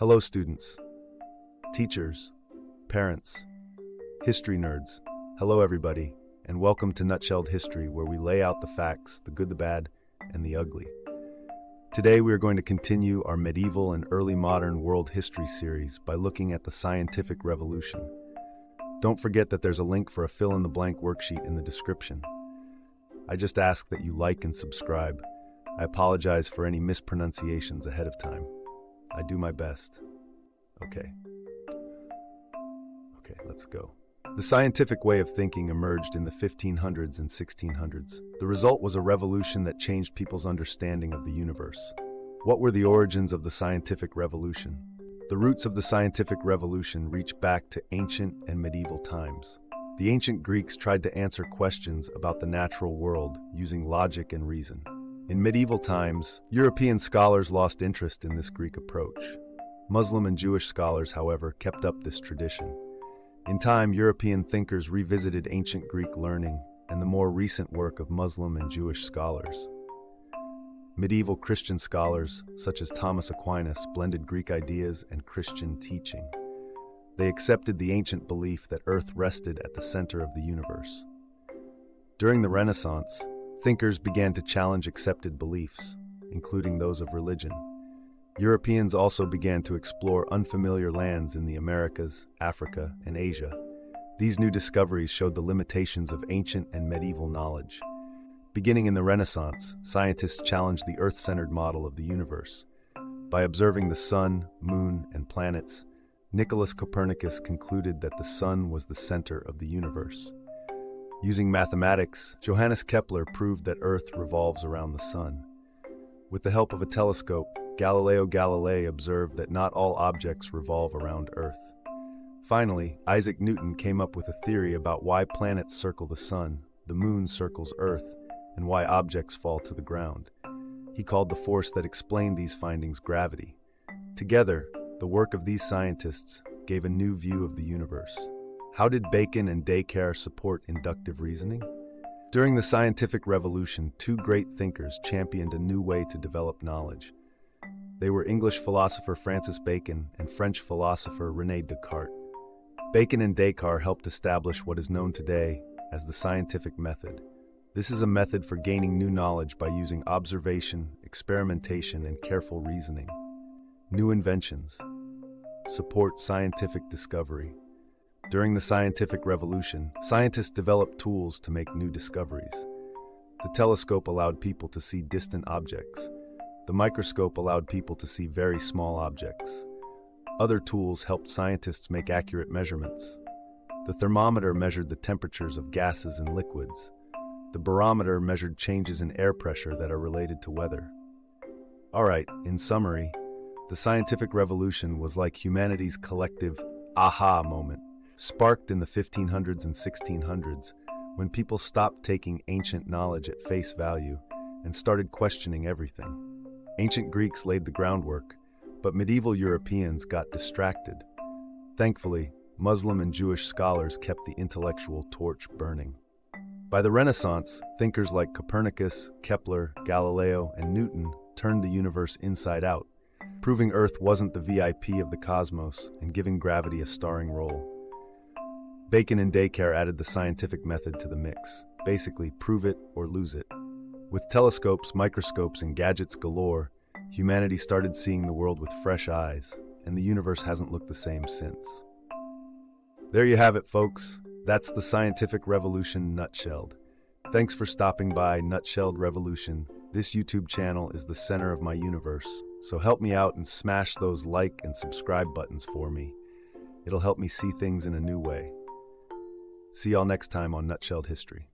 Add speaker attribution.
Speaker 1: Hello students, teachers, parents, history nerds. Hello everybody, and welcome to Nutshelled History, where we lay out the facts, the good, the bad, and the ugly. Today we are going to continue our medieval and early modern world history series by looking at the scientific revolution. Don't forget that there's a link for a fill-in-the-blank worksheet in the description. I just ask that you like and subscribe. I apologize for any mispronunciations ahead of time. I do my best. Okay, let's go. The scientific way of thinking emerged in the 1500s and 1600s. The result was a revolution that changed people's understanding of the universe. What were the origins of the scientific revolution? The roots of the scientific revolution reach back to ancient and medieval times. The ancient Greeks tried to answer questions about the natural world using logic and reason. In medieval times, European scholars lost interest in this Greek approach. Muslim and Jewish scholars, however, kept up this tradition. In time, European thinkers revisited ancient Greek learning and the more recent work of Muslim and Jewish scholars. Medieval Christian scholars, such as Thomas Aquinas, blended Greek ideas and Christian teaching. They accepted the ancient belief that Earth rested at the center of the universe. During the Renaissance, thinkers began to challenge accepted beliefs, including those of religion. Europeans also began to explore unfamiliar lands in the Americas, Africa, and Asia. These new discoveries showed the limitations of ancient and medieval knowledge. Beginning in the Renaissance, scientists challenged the Earth-centered model of the universe. By observing the sun, moon, and planets, Nicholas Copernicus concluded that the sun was the center of the universe. Using mathematics, Johannes Kepler proved that Earth revolves around the sun. With the help of a telescope, Galileo Galilei observed that not all objects revolve around Earth. Finally, Isaac Newton came up with a theory about why planets circle the sun, the moon circles Earth, and why objects fall to the ground. He called the force that explained these findings gravity. Together, the work of these scientists gave a new view of the universe. How did Bacon and Descartes support inductive reasoning? During the scientific revolution, two great thinkers championed a new way to develop knowledge. They were English philosopher Francis Bacon and French philosopher René Descartes. Bacon and Descartes helped establish what is known today as the scientific method. This is a method for gaining new knowledge by using observation, experimentation, and careful reasoning. New inventions support scientific discovery. During the scientific revolution, scientists developed tools to make new discoveries. The telescope allowed people to see distant objects. The microscope allowed people to see very small objects. Other tools helped scientists make accurate measurements. The thermometer measured the temperatures of gases and liquids. The barometer measured changes in air pressure that are related to weather. Alright, in summary, the scientific revolution was like humanity's collective aha moment, sparked in the 1500s and 1600s, when people stopped taking ancient knowledge at face value and started questioning everything. Ancient Greeks laid the groundwork, but medieval Europeans got distracted. Thankfully, Muslim and Jewish scholars kept the intellectual torch burning. By the Renaissance, thinkers like Copernicus, Kepler, Galileo, and Newton turned the universe inside out, proving Earth wasn't the VIP of the cosmos and giving gravity a starring role. Bacon and Descartes added the scientific method to the mix, basically prove it or lose it. With telescopes, microscopes, and gadgets galore, humanity started seeing the world with fresh eyes, and the universe hasn't looked the same since. There you have it, folks. That's the scientific revolution nutshelled. Thanks for stopping by Nutshelled Revolution. This YouTube channel is the center of my universe, so help me out and smash those like and subscribe buttons for me. It'll help me see things in a new way. See y'all next time on Nutshelled History.